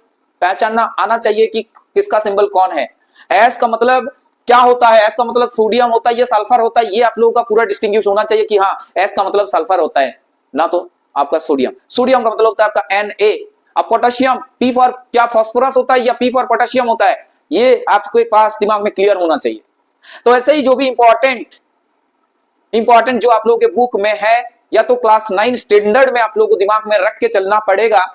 पहचानना आना चाहिए कि किसका सिंबल कौन है। एस का मतलब क्या होता है? एस का मतलब सोडियम होता है, ये सल्फर होता है, ये आप लोगों का पूरा डिस्टिंग्विश होना चाहिए कि हाँ एस का मतलब सल्फर होता है, ना तो आपका सोडियम का मतलब होता है आपका Na। अब पोटेशियम, पी फॉर क्या फास्फोरस होता है या पी फॉर पोटेशियम होता है, ये आपके पास दिमाग में क्लियर होना चाहिए। तो ऐसे ही जो भी इंपॉर्टेंट जो आप लोगों के बुक में है, या तो क्लास 9 स्टैंडर्ड में आप लोगों को दिमाग में रख के चलना पड़ेगा,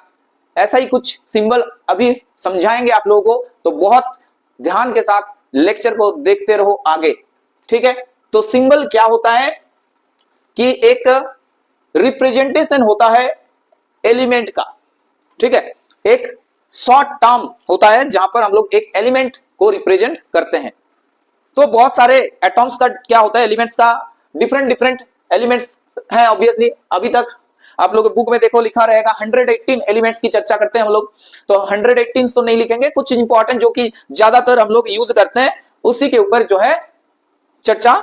ऐसा ही कुछ सिंबल अभी समझाएंगे आप लोगों को, तो बहुत ध्यान के साथ लेक्चर को देखते रहो आगे। ठीक है, तो सिंबल क्या होता है कि एक रिप्रेजेंटेशन होता है एलिमेंट का। ठीक है, एक शॉर्ट टर्म होता है जहां पर हम लोग एक एलिमेंट को रिप्रेजेंट करते हैं। तो बहुत सारे एटॉम्स का क्या होता है, एलिमेंट्स का डिफरेंट एलिमेंट्स हैं। ऑब्वियसली अभी तक आप लोग बुक में देखो लिखा रहेगा 118 एलिमेंट्स की चर्चा करते हैं हम लोग, तो 118 तो नहीं लिखेंगे, कुछ इंपॉर्टेंट जो कि ज्यादातर हम लोग यूज करते हैं उसी के ऊपर जो है चर्चा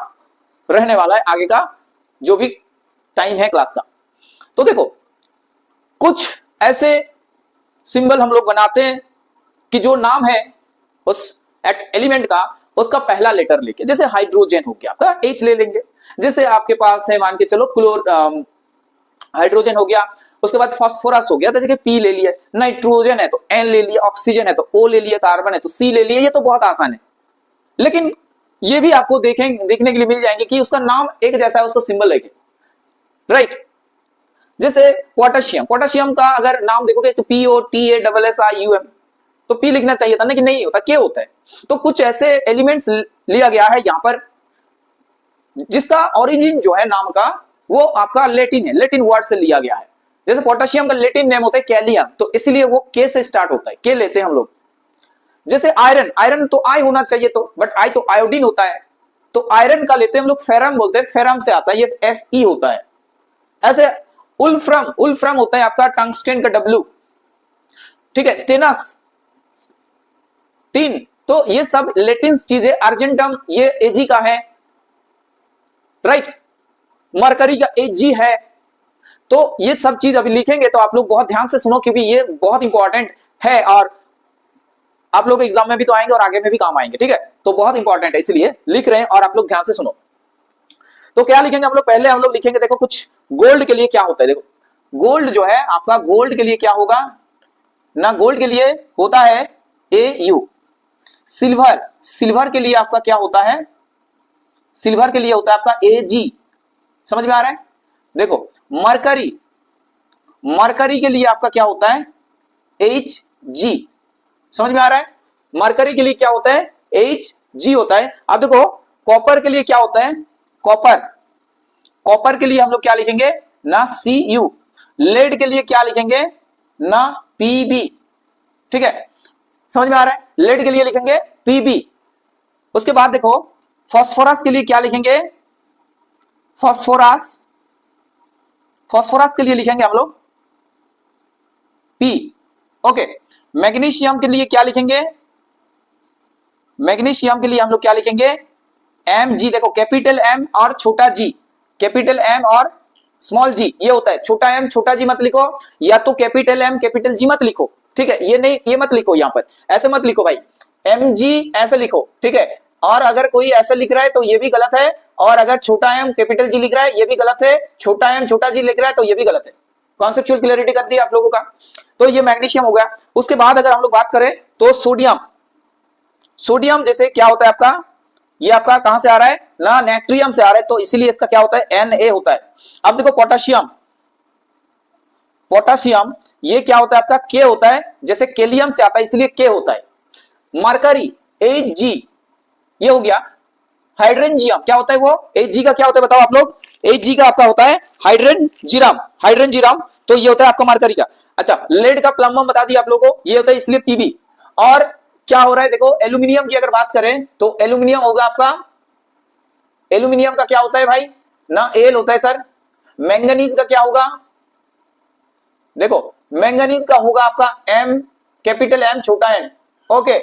रहने वाला है आगे का जो भी टाइम है क्लास का। तो देखो कुछ ऐसे सिंबल हम लोग बनाते हैं कि जो नाम है उस एलिमेंट का, उसका पहला लेटर लेके, जैसे हाइड्रोजन हो गया आपका H ले लेंगे, जैसे आपके पास है मान के चलो हाइड्रोजन हो गया, उसके बाद फास्फोरस हो गया, जैसे कि P ले लिया, नाइट्रोजन है तो N ले लिया, ऑक्सीजन है तो O ले लिया, कार्बन है तो C ले लिया, ये तो बहुत आसान है। लेकिन ये भी आपको देखने के लिए मिल जाएंगे कि उसका नाम एक जैसा है, उसका सिंबल एक है, राइट। जैसे पोटेशियम का अगर नाम देखोगे तो POTASSIUM, तो P लिखना चाहिए था ना, कि नहीं होता, K होता है। तो कुछ ऐसे एलिमेंट्स लिया गया है यहां पर जिसका ओरिजिन जो है नाम का वो आपका लेटिन है, लेटिन वर्ड से लिया गया है। जैसे पोटेशियम का लेटिन नेम होता है कैलियम, तो इसलिए वो के से स्टार्ट होता है, के लेते हैं हम लोग। जैसे आयरन तो आई होना चाहिए, तो बट आई तो आयोडीन होता है, तो आयरन का लेते हैं हम लोग, फेरम बोलते हैं, फेरम से आता है, ये Fe होता है। ऐसे उल्फ्रम होता है आपका टंगस्टेन का W, ठीक है, स्टेनस टीन, तो ये सब लेटिन चीजें। अर्जेंटम ये Ag का है, राइट, मरकरी का Ag है। तो ये सब चीज अभी लिखेंगे तो आप लोग बहुत ध्यान से सुनो, क्योंकि ये बहुत इंपॉर्टेंट है और आप लोग एग्जाम में भी तो आएंगे और आगे में भी काम आएंगे। ठीक है, तो बहुत इंपॉर्टेंट है इसलिए लिख रहे हैं और आप लोग ध्यान से सुनो। तो क्या लिखेंगे हम लोग, पहले हम लोग लिखेंगे, देखो कुछ गोल्ड के लिए क्या होता है। देखो गोल्ड जो है आपका, गोल्ड के लिए क्या होगा ना, गोल्ड के लिए होता है AU। सिल्वर के लिए आपका क्या होता है, सिल्वर के लिए होता है आपका Ag। समझ में आ रहा है? देखो मरकरी के लिए आपका क्या होता है Hg। समझ में आ रहा है? मरकरी के लिए क्या होता है Hg होता है। अब देखो कॉपर के लिए क्या होता है, कॉपर, कॉपर के लिए हम लोग क्या लिखेंगे ना Cu, लेड के लिए क्या लिखेंगे ना Pb, ठीक है, समझ में आ रहा है, लेड के लिए लिखेंगे Pb। उसके बाद देखो फास्फोरस के लिए क्या लिखेंगे, फास्फोरस, फास्फोरस के लिए लिखेंगे हम लोग P, ओके। मैग्नीशियम के लिए क्या लिखेंगे, मैग्नीशियम के लिए हम लोग क्या लिखेंगे Mg, देखो कैपिटल M और छोटा g, कैपिटल M और स्मॉल g ये होता है, छोटा m छोटा g मत लिखो, या तो कैपिटल M कैपिटल G मत लिखो, ठीक है, ये नहीं, ये मत लिखो, यहां पर ऐसे मत लिखो भाई, Mg ऐसे लिखो, ठीक है, और अगर कोई ऐसे लिख रहा है तो ये भी गलत है, और अगर छोटा m कैपिटल G लिख रहा है ये भी गलत है, छोटा m छोटा g लिख रहा है तो ये भी गलत है। कॉन्सेप्चुअल क्लियरिटी कर दी आप लोगों का, तो ये मैग्नीशियम हो गया। उसके बाद अगर हम लोग बात करें तो सोडियम, सोडियम जैसे क्या होता है आपका, ये आपका कहां से आ रहा है ना नेट्रियम से आ रहा है, तो इसीलिए इसका क्या होता है Na होता है। अब देखो पोटेशियम, पोटेशियम ये क्या होता है आपका K होता है, जैसे केलियम से आता है इसलिए K होता है। मरकरी Ag ये हो गया। हाइड्रोजन क्या होता है वो, Ag का क्या होता है बताओ आप लोग, Ag का आपका होता है हाइड्रोजन, हाइड्रोजन, तो ये होता है आपका मरकरी का। अच्छा लेड का प्लम्बम बता दिया आप लोगों को, ये होता है इसलिए Pb। और क्या हो रहा है देखो एल्यूमिनियम की अगर बात करें तो एल्यूमिनियम होगा आपका, एल्यूमिनियम का क्या होता है भाई ना Al होता है सर। मैंगनीज का क्या होगा, देखो मैंगनीज का होगा आपका M कैपिटल M छोटा n, ओके।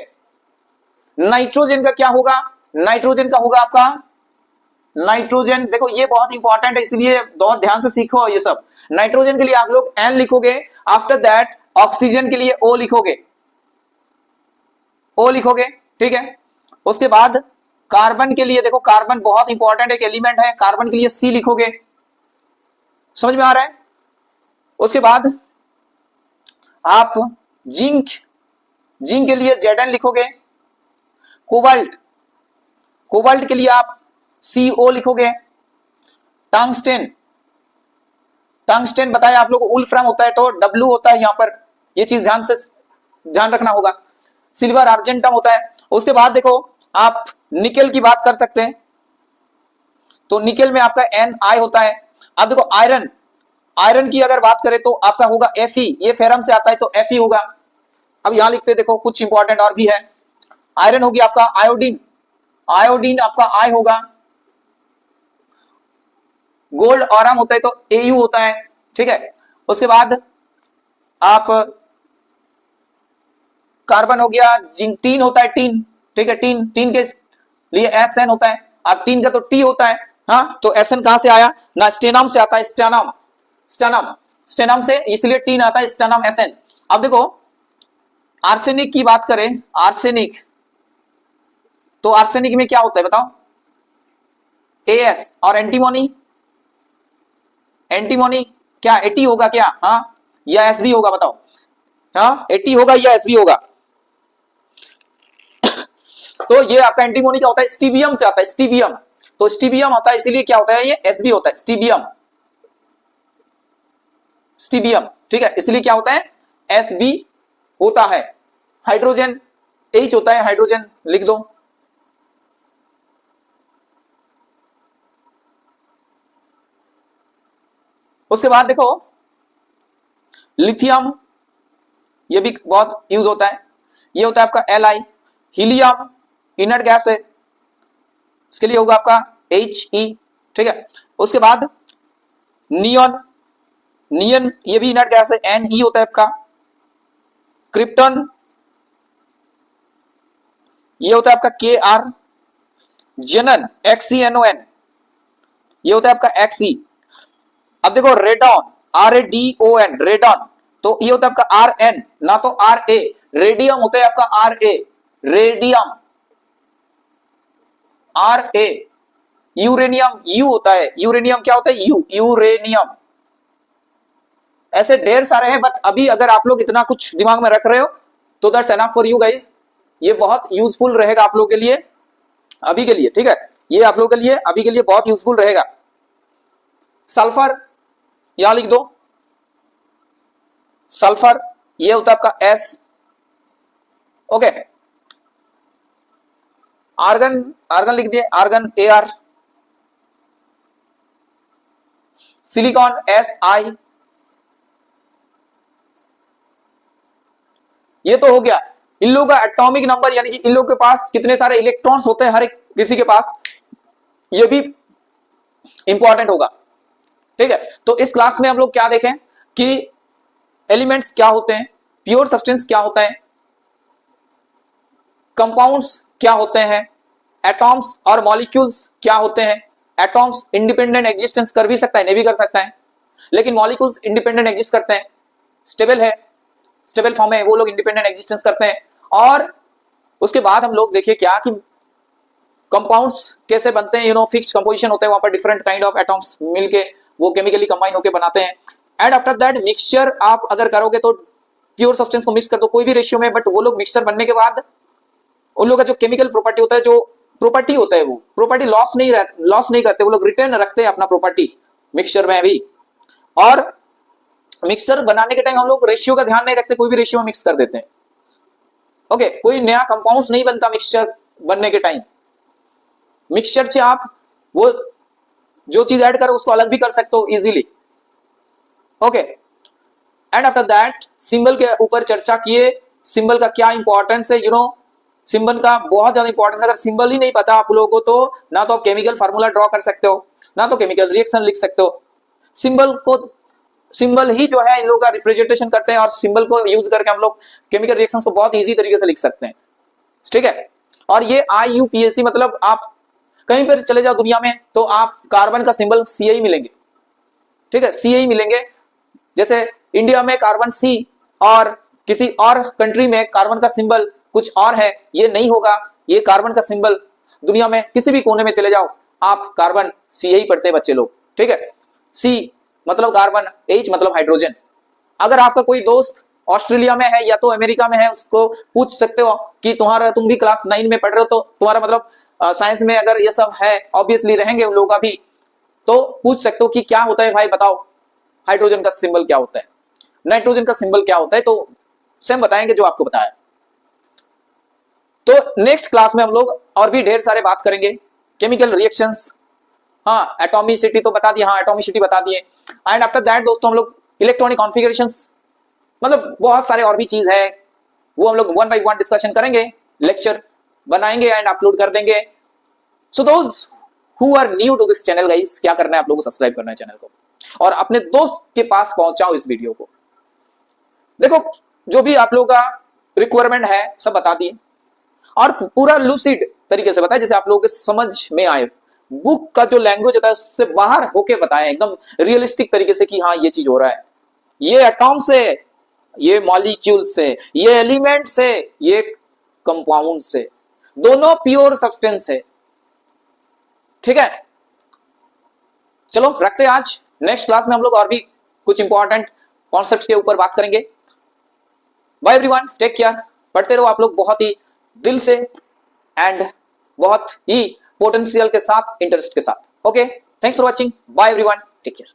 नाइट्रोजन का क्या होगा, नाइट्रोजन का होगा आपका, नाइट्रोजन देखो ये बहुत इंपॉर्टेंट है इसलिए बहुत ध्यान से सीखो ये सब। नाइट्रोजन के लिए आप लोग N लिखोगे, आफ्टर दैट ऑक्सीजन के लिए O लिखोगे, O लिखोगे, ठीक है। उसके बाद कार्बन के लिए देखो, कार्बन बहुत इंपॉर्टेंट एक एलिमेंट है, कार्बन के लिए C लिखोगे, समझ में आ रहा है। उसके बाद आप जिंक, जिंक के लिए Zn लिखोगे। कोबाल्ट, कोबाल्ट के लिए आप CO लिखोगे। टंगस्टेन, टंगस्टेन बताया आप लोगों को वुल्फ्राम होता है तो W होता है यहां पर, ये चीज ध्यान रखना होगा। सिल्वर आर्जेंटम होता है। उसके बाद देखो आप निकेल की बात कर सकते हैं, तो निकेल में आपका Ni होता है। अब देखो आयरन, आयरन की अगर बात करें तो आपका होगा Fe, ये फेरम से आता है तो Fe होगा। अब यहां लिखते देखो कुछ इंपॉर्टेंट और भी है, आयरन होगी आपका आयोडीन, आयोडीन आपका I होगा। गोल्ड ऑरम होता है तो Au होता है, ठीक है। उसके बाद आप कार्बन हो गया, जिंक, टीन होता है, टीन, ठीक है, टीन, टीन के लिए SN होता है, अब टीन का तो T होता है, हाँ, तो SN कहां से आया ना स्टेनम से आता है, स्टेनम, स्टेनम, स्टेनम से इसलिए टीन आता है, स्टेनम SN। अब देखो आर्सेनिक की बात करें, आर्सेनिक, तो आर्सेनिक में क्या होता है बताओ, AS, और एंटीमोनी, एंटीमोनी क्या AT होगा क्या, हाँ, या SB होगा बताओ, हाँ AT होगा या SB होगा। तो ये आपका एंटीमोनी क्या होता है, स्टीबियम से आता है, स्टीबियम, तो स्टीबियम होता है इसीलिए क्या होता है ये SB होता है, स्टीबियम, स्टीबियम, ठीक है, इसलिए क्या होता है SB होता है। हाइड्रोजन H होता है, हाइड्रोजन लिख दो। उसके बाद देखो लिथियम, ये भी बहुत यूज होता है, ये होता है आपका Li। हीलियम इनर्ट गैस है, इसके लिए होगा आपका He, ठीक है। उसके बाद नियॉन, नियन ये भी इनर्ट गैस है, Ne होता है आपका। क्रिप्टन ये होता है आपका Kr। जेनन XeNON ये होता है आपका Xe। अब देखो रेडॉन, RADON, रेडॉन, तो ये होता है आपका Rn ना तो Ra। रेडियम होता है आपका Ra, radium, Ra। Uranium U होता है, यूरेनियम क्या होता है U, यूरेनियम। ऐसे ढेर सारे हैं, बट अभी अगर आप लोग इतना कुछ दिमाग में रख रहे हो तो that's enough for you guys, ये बहुत यूजफुल रहेगा आप लोगों के लिए अभी के लिए, ठीक है, ये आप लोगों के लिए अभी के लिए बहुत यूजफुल रहेगा। सल्फर यहां लिख दो, सल्फर ये होता है आपका S, ओके। आर्गन, आर्गन लिख दिए, आर्गन AR, सिलिकॉन SI, ये तो हो गया। इन लोगों का एटॉमिक नंबर यानी कि इन लोगों के पास कितने सारे इलेक्ट्रॉन्स होते हैं हर एक किसी के पास, ये भी इंपॉर्टेंट होगा। ठीक है, तो इस क्लास में हम लोग क्या देखें कि एलिमेंट्स क्या होते हैं, प्योर सब्सटेंस क्या होता है, कंपाउंड्स क्या होते हैं, एटॉम्स और मॉलिक्यूल्स क्या होते हैं। एटॉम्स इंडिपेंडेंट एग्जिस्टेंस कर भी सकता है, नहीं भी कर सकता है, लेकिन मॉलिक्यूल्स इंडिपेंडेंट एग्जिस्ट करते हैं, स्टेबल है, स्टेबल फॉर्म में वो लोग इंडिपेंडेंट एग्जिस्टेंस करते हैं। और उसके बाद हम लोग देखिए क्या कि कंपाउंड्स कैसे बनते हैं, फिक्स्ड कंपोजिशन होते हैं, वहां पर डिफरेंट काइंड ऑफ एटॉम्स मिलके वो केमिकली कंबाइन होकर बनाते हैं। एंड आफ्टर दैट मिक्सचर आप अगर करोगे तो प्योर सब्सटेंस को मिक्स कर दो कोई भी रेशियो में, बट वो लोग मिक्सचर बनने के बाद उन लोगों का जो केमिकल प्रॉपर्टी होता है, जो प्रॉपर्टी होता है, वो प्रॉपर्टी लॉस नहीं करते, वो लोग रिटर्न रखते हैं अपना प्रॉपर्टी मिक्सचर में भी। और मिक्सचर बनाने के टाइम हम लोग रेशियो का ध्यान नहीं रखते, कोई भी रेशियो में मिक्स कर देते हैं। ओके, कोई नया कंपाउंड्स नहीं बनता मिक्सचर बनने के टाइम। मिक्सचर से आप वो जो चीज ऐड करो उसको अलग भी कर सकते हो easily. Okay, and after that symbol के ऊपर चर्चा किए, सिंबल का क्या इंपॉर्टेंस है, सिंबल का बहुत ज्यादा इंपॉर्टेंस। अगर सिंबल ही नहीं पता आप लोगों को तो ना तो आप केमिकल फार्मूला ड्रॉ कर सकते हो, ना तो केमिकल रिएक्शन लिख सकते हो। सिंबल ही जो है इन लोगों का रिप्रेजेंटेशन करते हैं, और सिंबल को यूज करके हम लोग केमिकल रिएक्शंस को बहुत इजी तरीके से लिख सकते हैं। ठीक है, और ये IUPAC मतलब आप कहीं पर चले जाओ दुनिया में तो आप कार्बन का सिंबल CA मिलेंगे। ठीक है, CA मिलेंगे। जैसे इंडिया में कार्बन C और किसी और कंट्री में कार्बन का सिंबल कुछ और है, ये नहीं होगा। ये कार्बन का सिंबल दुनिया में किसी भी कोने में चले जाओ आप कार्बन CA ही पढ़ते हैं बच्चे लोग। ठीक है, C मतलब कार्बन, H मतलब हाइड्रोजन। अगर आपका कोई दोस्त ऑस्ट्रेलिया में है या तो अमेरिका में है, उसको पूछ सकते हो कि तुम भी क्लास 9 में पढ़ रहे हो, तो तुम्हारा मतलब साइंस में अगर ये सब है, ऑब्वियसली रहेंगे उन लोगों का भी, तो पूछ सकते हो कि क्या होता है भाई बताओ, हाइड्रोजन का सिंबल क्या होता है, नाइट्रोजन का सिंबल क्या होता है, तो सेम बताएंगे जो आपको बताया। तो नेक्स्ट क्लास में हम लोग और भी ढेर सारे बात करेंगे, केमिकल रिएक्शंस, हाँ एटॉमिसिटी तो बता दिया, हाँ एटॉमिसिटी बता दिए। एंड आफ्टर दैट दोस्तों हम लोग इलेक्ट्रॉनिक कॉन्फ़िगरेशंस, मतलब बहुत सारे और भी चीज है, वो हम लोग 1 by 1 डिस्कशन करेंगे, लेक्चर बनाएंगे एंड अपलोड कर देंगे। So those who are new to this channel guys, क्या करना है आप लोगों को, सब्सक्राइब करना है चैनल को और अपने दोस्त के पास पहुंचाओ इस वीडियो को। देखो जो भी आप लोगों का रिक्वायरमेंट है सब बता दिए, और पूरा लूसिड तरीके से बताया, जैसे आप लोगों के समझ में आए। बुक का जो लैंग्वेज होता है उससे बाहर होके बताया, एकदम रियलिस्टिक तरीके से कि हाँ ये चीज हो रहा है, ये एटॉम से, ये मॉलिक्यूल से, ये एलिमेंट से, ये कंपाउंड से, दोनों प्योर सब्सटेंस है। ठीक है, चलो रखते हैं आज। नेक्स्ट क्लास में हम लोग और भी कुछ इंपॉर्टेंट कॉन्सेप्ट्स के ऊपर बात करेंगे। बाय एवरीवन, टेक केयर, पढ़ते रहो आप लोग बहुत ही दिल से एंड बहुत ही पोटेंशियल के साथ, इंटरेस्ट के साथ। Okay, thanks for watching, bye everyone, take care.